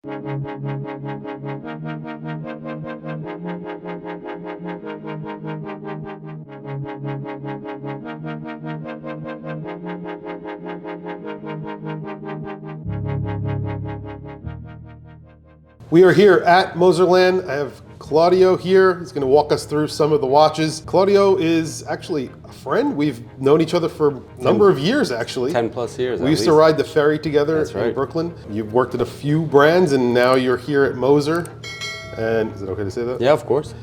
We are here at Moserland. I have Claudio here. He's going to walk us through some of the watches. Claudio is actually a friend. We've known each other for a number of years, actually. 10 plus years. We used to ride the ferry together in Brooklyn. You've worked at a few brands, and now you're here at Moser. And is it okay to say that? Yeah, of course.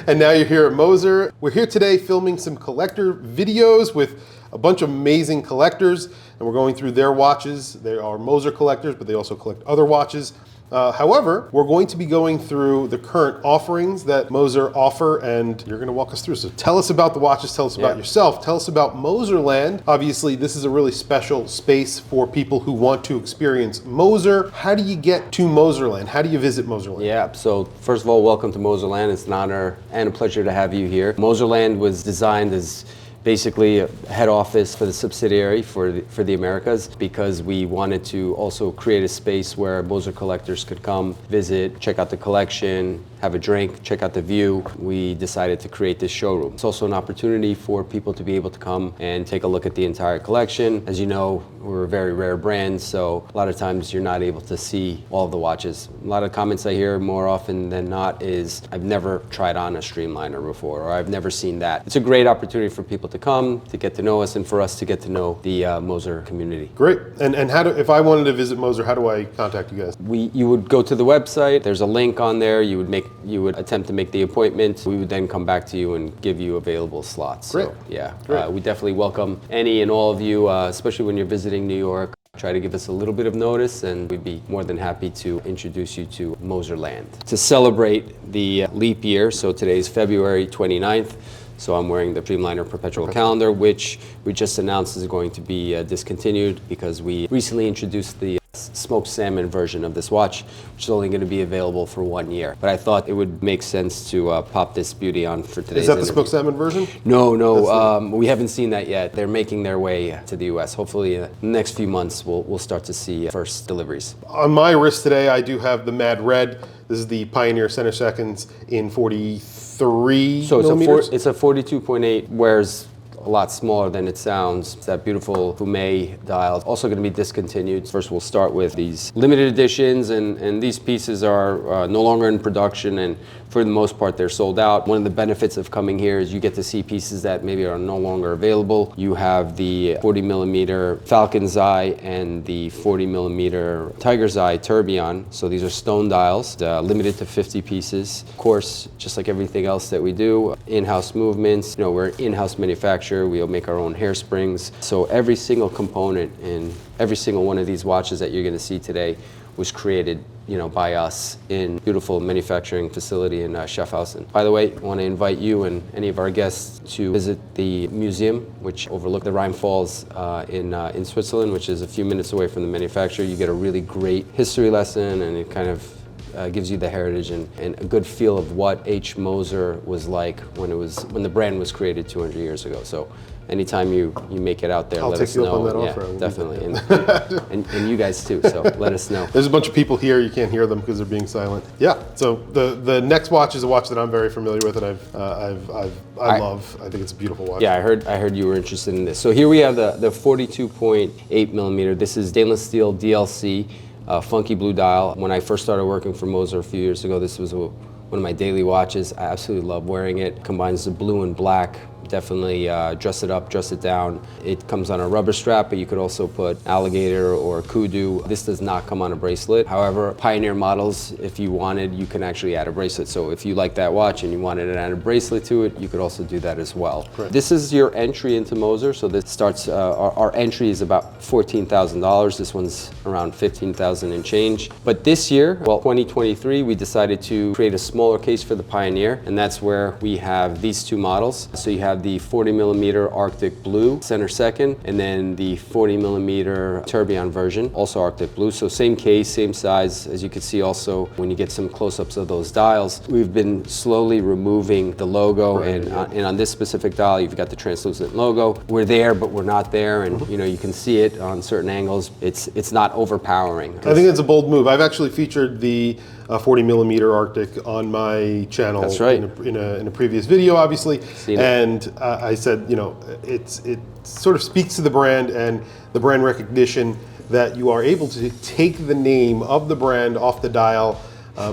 And now you're here at Moser. We're here today filming some collector videos with a bunch of amazing collectors, and we're going through their watches. They are Moser collectors, but they also collect other watches. However, we're going to be going through the current offerings that Moser offer, and you're going to walk us through. So tell us about the watches, tell us about yourself, tell us about Moserland. Obviously, this is a really special space for people who want to experience Moser. How do you get to Moserland? How do you visit Moserland? Yeah, so first of all, welcome to Moserland. It's an honor and a pleasure to have you here. Moserland was designed as basically a head office for the subsidiary for the Americas, because we wanted to also create a space where Moser collectors could come, visit, check out the collection, have a drink, check out the view. We decided to create this showroom. It's also an opportunity for people to be able to come and take a look at the entire collection. As you know, we're a very rare brand, so a lot of times you're not able to see all of the watches. A lot of comments I hear more often than not is, I've never tried on a Streamliner before, or I've never seen that. It's a great opportunity for people to come, to get to know us, and for us to get to know the Moser community. Great. And how do, if I wanted to visit Moser, how do I contact you guys? You would go to the website. There's a link on there. You would attempt to make the appointment. We would then come back to you and give you available slots. Great. So, yeah, Great. We definitely welcome any and all of you, especially when you're visiting New York. Try to give us a little bit of notice, and we'd be more than happy to introduce you to Moserland. To celebrate the leap year, so today's February 29th, so I'm wearing the Streamliner Perpetual Calendar, which we just announced is going to be discontinued because we recently introduced the smoked salmon version of this watch, which is only going to be available for 1 year. But I thought it would make sense to pop this beauty on for today's Is that interview. the smoked salmon version? No, we haven't seen that yet. They're making their way to the US. Hopefully in the next few months we'll start to see first deliveries. On my wrist today, I do have the Mad Red. This is the Pioneer Center Seconds in 43 millimeters. It's a 42.8, wears a lot smaller than it sounds. It's that beautiful Fumé dial. Also going to be discontinued. First, we'll start with these limited editions, and these pieces are no longer in production, and for the most part, they're sold out. One of the benefits of coming here is you get to see pieces that maybe are no longer available. You have the 40 millimeter Falcon's Eye and the 40 millimeter Tiger's Eye Turbon. So these are stone dials, limited to 50 pieces. Of course, just like everything else that we do, in-house movements. You know, we're an in-house manufacturer. We'll make our own hairsprings. So every single component in every single one of these watches that you're going to see today was created, you know, by us in beautiful manufacturing facility in Schaffhausen. By the way, I want to invite you and any of our guests to visit the museum, which overlooks the Rhine Falls in Switzerland, which is a few minutes away from the manufacturer. You get a really great history lesson, and it kind of gives you the heritage and a good feel of what H. Moser was like when the brand was created 200 years ago. So anytime you make it out there, let us know. I'll take you up on that offer. Yeah, definitely, and you guys too. So let us know. There's a bunch of people here. You can't hear them because they're being silent. Yeah. So the next watch is a watch that I'm very familiar with, and I love. I think it's a beautiful watch. Yeah, I heard you were interested in this. So here we have the 42.8 millimeter. This is stainless steel DLC. Funky blue dial. When I first started working for Moser a few years ago, this was one of my daily watches. I absolutely love wearing it. Combines the blue and black. Definitely dress it up, dress it down. It comes on a rubber strap, but you could also put alligator or kudu. This does not come on a bracelet. However, Pioneer models, if you wanted, you can actually add a bracelet. So if you like that watch and you wanted to add a bracelet to it, you could also do that as well. Right. This is your entry into Moser. So this starts, our entry is about $14,000. This one's around $15,000 and change. But this year, well, 2023, we decided to create a small smaller case for the Pioneer, and that's where we have these two models. So you have the 40mm Arctic Blue center second, and then the 40mm Turbon version, also Arctic Blue. So same case, same size. As you can see also, when you get some close-ups of those dials, we've been slowly removing the logo, and on this specific dial, you've got the translucent logo. We're there, but we're not there, and you can see it on certain angles. It's not overpowering. I think it's a bold move. I've actually featured the 40mm Arctic on my channel. That's right. in a previous video, obviously. And I said, it sort of speaks to the brand and the brand recognition that you are able to take the name of the brand off the dial,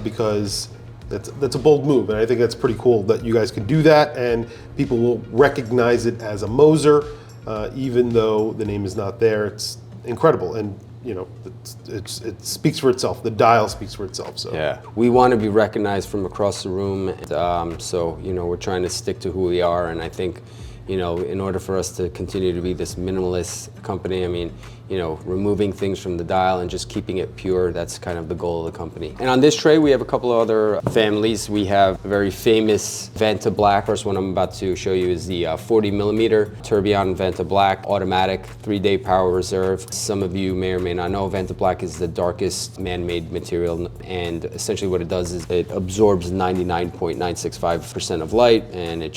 because that's a bold move, and I think that's pretty cool that you guys can do that, and people will recognize it as a Moser, even though the name is not there. It's incredible, and it speaks for itself. The dial speaks for itself. So yeah, we want to be recognized from across the room. And, so we're trying to stick to who we are, and I think in order for us to continue to be this minimalist company, I mean, removing things from the dial and just keeping it pure, that's kind of the goal of the company. And on this tray, we have a couple of other families. We have a very famous Venta Black. First one I'm about to show you is the 40mm Turbon Venta Black, automatic, 3-day power reserve. Some of you may or may not know, Venta Black is the darkest man-made material, and essentially what it does is it absorbs 99.965% of light, and it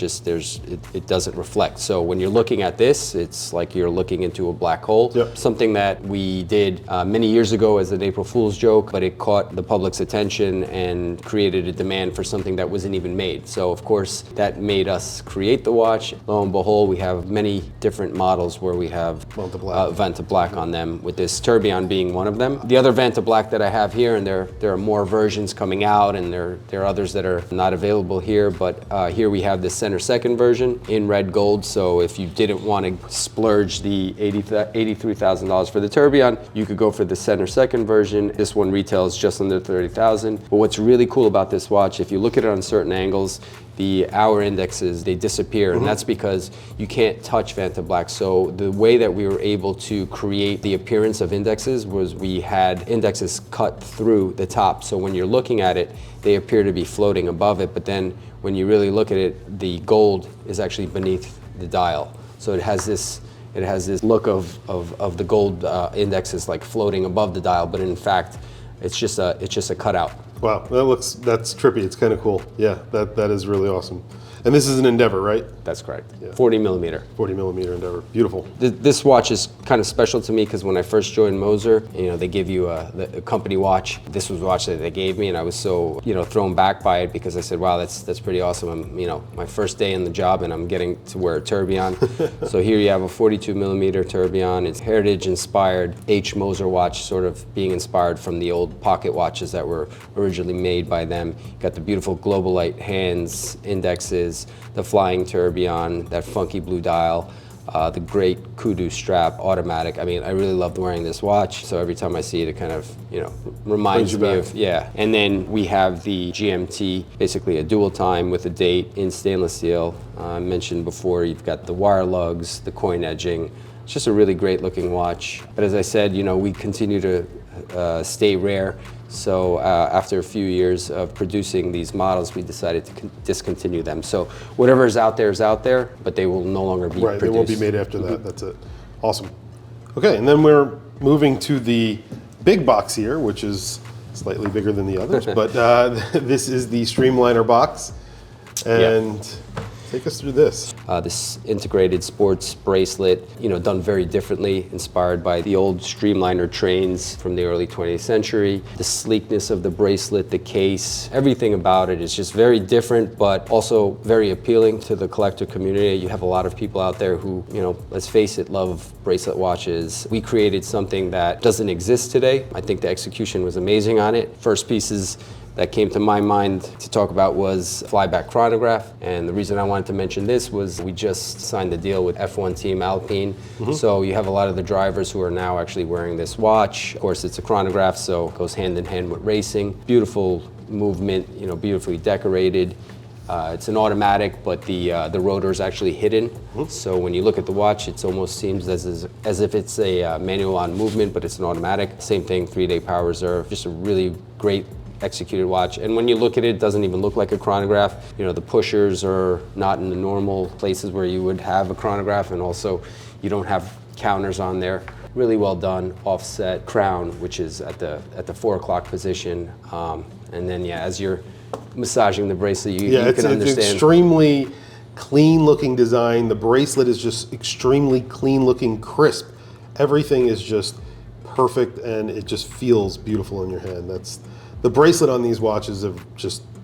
doesn't reflect. So when you're looking at this, it's like you're looking into a black hole. Yep. Something that we did many years ago as an April Fool's joke, but it caught the public's attention and created a demand for something that wasn't even made. So of course that made us create the watch. Lo and behold, we have many different models where we have Venta Black on them, with this Turbon being one of them. The other Venta Black that I have here, and there are more versions coming out, and there are others that are not available here, but here we have the center second version in red gold. So if you didn't want to splurge the $83,000 for the Turbon, you could go for the center second version. This one retails just under $30,000. But what's really cool about this watch, if you look at it on certain angles, the hour indexes, they disappear, and that's because you can't touch Venta Black. So the way that we were able to create the appearance of indexes was we had indexes cut through the top. So when you're looking at it, they appear to be floating above it, but then when you really look at it, the gold is actually beneath the dial. So it has this look of the gold indexes like floating above the dial, but in fact, it's just a cutout. Wow, that's trippy. It's kind of cool. Yeah, that is really awesome. And this is an Endeavour, right? That's correct. Yeah. 40mm. 40mm Endeavour. Beautiful. This watch is kind of special to me because when I first joined Moser, they give you a company watch. This was a watch that they gave me, and I was so thrown back by it because I said, wow, that's pretty awesome. I'm my first day in the job, and I'm getting to wear a Turbon. So here you have a 42mm Turbon. It's heritage inspired H Moser watch, sort of being inspired from the old pocket watches that were originally made by them. Got the beautiful Globalite hands, indexes, the flying Turbon, that funky blue dial, the great kudu strap, automatic. I mean, I really loved wearing this watch, so every time I see it, it kind of, reminds me of, yeah. And then we have the GMT, basically a dual time with a date in stainless steel. I mentioned before, you've got the wire lugs, the coin edging. It's just a really great looking watch. But as I said, we continue to stay rare. So after a few years of producing these models, we decided to discontinue them. So whatever is out there, but they will no longer be produced. They won't be made after that. That's it. Awesome. Okay, and then we're moving to the big box here, which is slightly bigger than the others, but this is the Streamliner box. And take us through this. This integrated sports bracelet, done very differently, inspired by the old Streamliner trains from the early 20th century. The sleekness of the bracelet, the case, everything about it is just very different, but also very appealing to the collector community. You have a lot of people out there who, let's face it, love bracelet watches. We created something that doesn't exist today. I think the execution was amazing on it. First pieces that came to my mind to talk about was flyback chronograph, and the reason I wanted to mention this was we just signed a deal with F1 Team Alpine, so you have a lot of the drivers who are now actually wearing this watch. Of course, it's a chronograph, so it goes hand in hand with racing. Beautiful movement, beautifully decorated. It's an automatic, but the rotor is actually hidden. So when you look at the watch, it almost seems as if it's a manual on movement, but it's an automatic. Same thing, 3-day power reserve. Just a really great executed watch. And when you look at it, it doesn't even look like a chronograph. You know, the pushers are not in the normal places where you would have a chronograph, and also you don't have counters on there. Really well done. Offset crown, which is at the 4 o'clock position. And then, yeah, as you're massaging the bracelet, you can understand. It's extremely clean looking design. The bracelet is just extremely clean looking, crisp. Everything is just perfect, and it just feels beautiful in your hand. That's the bracelet on these watches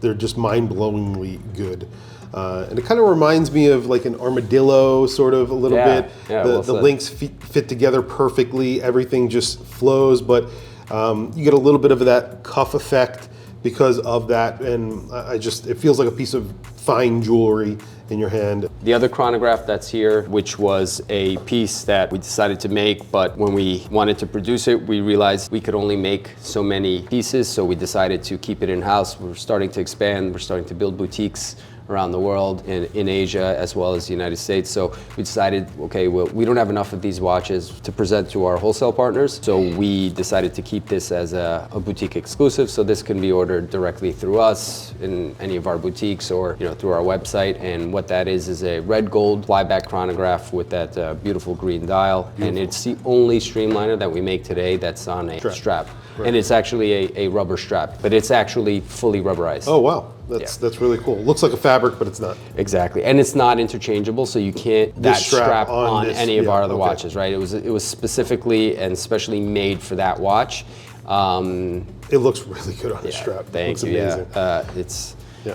they're just mind-blowingly good. And it kind of reminds me of like an armadillo sort of a little bit. Yeah, the links fit together perfectly. Everything just flows, but you get a little bit of that cuff effect because of that, and it feels like a piece of fine jewelry in your hand. The other chronograph that's here, which was a piece that we decided to make, but when we wanted to produce it, we realized we could only make so many pieces, so we decided to keep it in-house. We're starting to expand, we're starting to build boutiques around the world, in Asia as well as the United States. So we decided, okay, well, we don't have enough of these watches to present to our wholesale partners, so we decided to keep this as a boutique exclusive, so this can be ordered directly through us in any of our boutiques or through our website. And what that is a red gold flyback chronograph with that beautiful green dial. And it's the only Streamliner that we make today that's on a strap. Right. And it's actually a rubber strap, but it's actually fully rubberized. Oh wow, that's really cool. Looks like a fabric, but it's not. Exactly, and it's not interchangeable, so you can't strap on any of our other watches, right? It was specifically and specially made for that watch. It looks really good on the strap. Thank you. Amazing.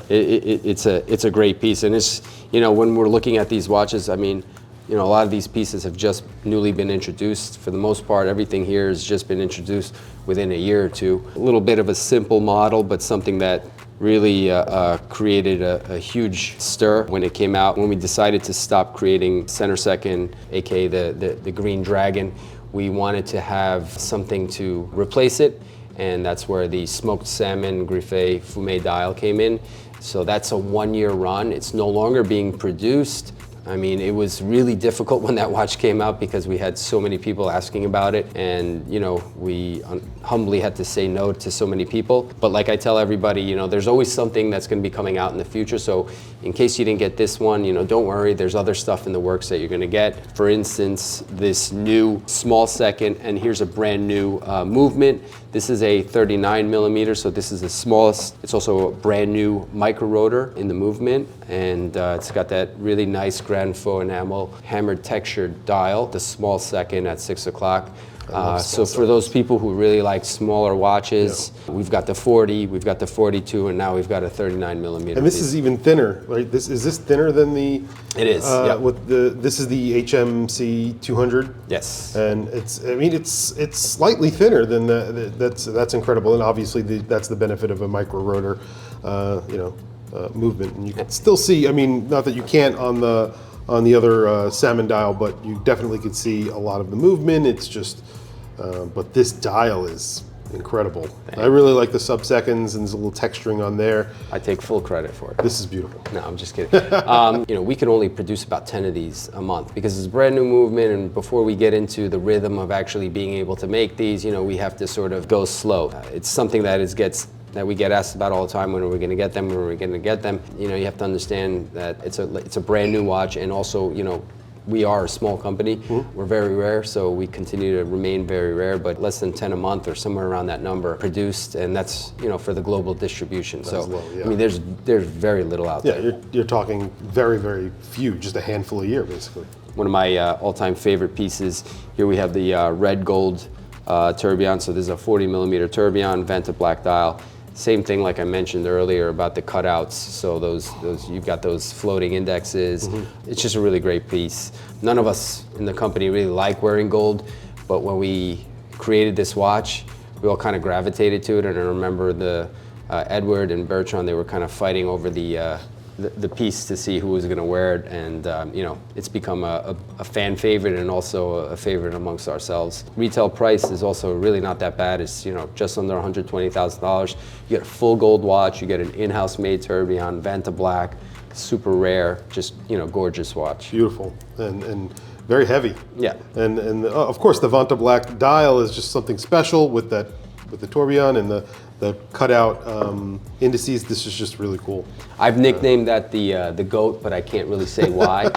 It's a great piece, and it's when we're looking at these watches, I mean, a lot of these pieces have just newly been introduced. For the most part, everything here has just been introduced within a year or two. A little bit of a simple model, but something that really created a huge stir when it came out. When we decided to stop creating Center Second, aka the Green Dragon, we wanted to have something to replace it, and that's where the smoked salmon Griffé Fumé dial came in. So that's a 1-year run. It's no longer being produced. I mean, it was really difficult when that watch came out because we had so many people asking about it, and we humbly had to say no to so many people. But like I tell everybody, there's always something that's going to be coming out in the future. So in case you didn't get this one, don't worry. There's other stuff in the works that you're going to get. For instance, this new small second, and here's a brand new movement. This is a 39 millimeter, so this is the smallest. It's also a brand new micro-rotor in the movement, and it's got that really nice Grand Faux enamel hammered textured dial, the small second at 6 o'clock. So for those people who really like smaller watches, we've got the 40, we've got the 42, and now we've got a 39 millimeter. And this is even thinner, right? Is this thinner than the? It is. This is the HMC 200. Yes. And it's slightly thinner than that's incredible. And obviously that's the benefit of a micro-rotor, movement. And you can still see. I mean, not that you can't on the other salmon dial, but you definitely could see a lot of the movement. It's just, but this dial is incredible. I really like the sub-seconds, and there's a little texturing on there. I take full credit for it. This is beautiful. No, I'm just kidding. We can only produce about 10 of these a month because it's a brand new movement, and before we get into the rhythm of actually being able to make these, we have to sort of go slow. It's something that we get asked about all the time. When are we going to get them? When are we going to get them? You have to understand that it's a brand new watch, and also, we are a small company. Mm-hmm. We're very rare, so we continue to remain very rare, but less than 10 a month or somewhere around that number produced, and that's, for the global distribution. That's so, low, yeah. I mean, there's very little out there. Yeah, you're talking very, very few, just a handful a year, basically. One of my all-time favorite pieces, here we have the red gold Turbon. So this is a 40 millimeter Turbon, Venta Black dial. Same thing like I mentioned earlier about the cutouts. So those you've got those floating indexes. Mm-hmm. It's just a really great piece. None of us in the company really like wearing gold, but when we created this watch, we all kind of gravitated to it. And I remember the Edward and Bertrand, they were kind of fighting over the piece to see who was going to wear it, and it's become a fan favorite and also a favorite amongst ourselves. Retail price is also really not that bad. It's just under $120,000. You get a full gold watch, you get an in-house made Turbon, Venta Black, super rare, just gorgeous watch. Beautiful and very heavy. Yeah. And of course the Venta Black dial is just something special with the Tourbillon and the cutout indices. This is just really cool. I've nicknamed that the GOAT, but I can't really say why.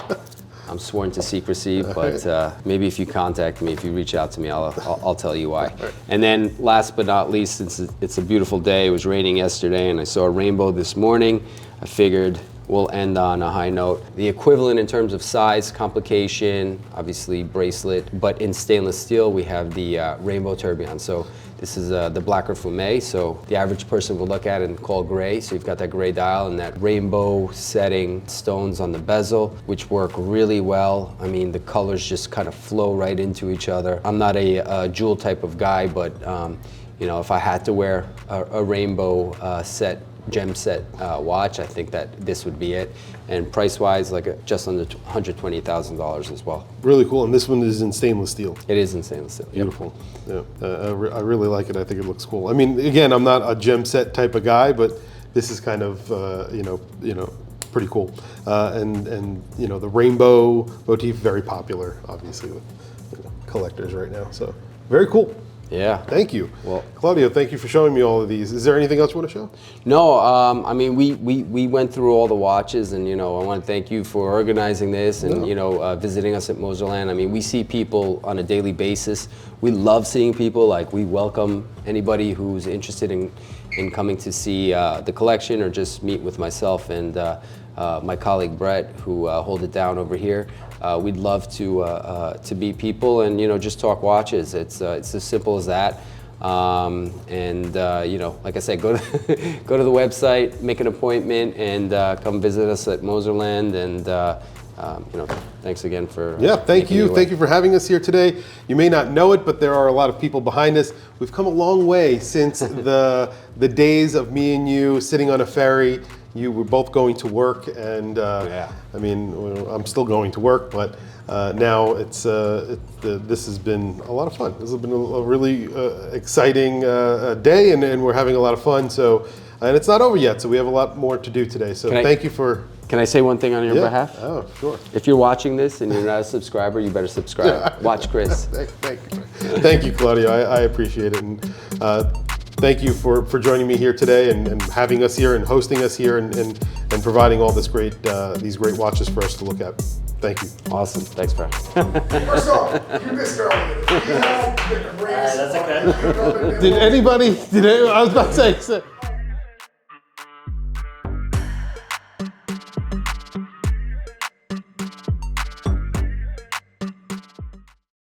I'm sworn to secrecy, but maybe if you contact me, if you reach out to me, I'll tell you why. Right. And then last but not least, since it's a beautiful day, it was raining yesterday and I saw a rainbow this morning, I figured we'll end on a high note. The equivalent in terms of size, complication, obviously bracelet, but in stainless steel, we have the rainbow tourbillon. So this is the blacker fume, so the average person will look at it and call gray. So you've got that gray dial and that rainbow setting stones on the bezel, which work really well. I mean, the colors just kind of flow right into each other. I'm not a jewel type of guy, but you know, if I had to wear a rainbow gem set watch, I think that this would be it. And price-wise, like just under $120,000 as well. Really cool, and this one is in stainless steel. It is in stainless steel. Beautiful. Yep. Yeah, I really like it. I think it looks cool. I mean, again, I'm not a gem set type of guy, but this is kind of you know, pretty cool. And you know, the rainbow motif, very popular, obviously, with collectors right now. So very cool. Yeah. Thank you. Well, Claudio, thank you for showing me all of these. Is there anything else you want to show? No, I mean, we went through all the watches, and, you know, I want to thank you for organizing this and, you know, visiting us at Moserland. I mean, we see people on a daily basis. We love seeing people. Like, we welcome anybody who's interested in coming to see the collection or just meet with myself and my colleague Brett, who hold it down over here. We'd love to meet people and, you know, just talk watches. It's as simple as that. You know, like I said, go to the website, make an appointment, and come visit us at Moserland. And you know, thanks again for thank you for having us here today. You may not know it, but there are a lot of people behind us. We've come a long way since the days of me and you sitting on a ferry. You were both going to work, and I mean, I'm still going to work, but now this has been a lot of fun. This has been a really exciting day, and we're having a lot of fun. So, and it's not over yet, so we have a lot more to do today. So thank you for. Can I say one thing on your behalf? Oh, sure. If you're watching this and you're not a subscriber, you better subscribe. WatchChris. Thank you, Claudio. I appreciate it. And, thank you for joining me here today and having us here and hosting us here and providing all these great watches for us to look at. Thank you. Awesome. Thanks, Brad. First off, you missed earlier. That's okay. Did anybody? I was about to say.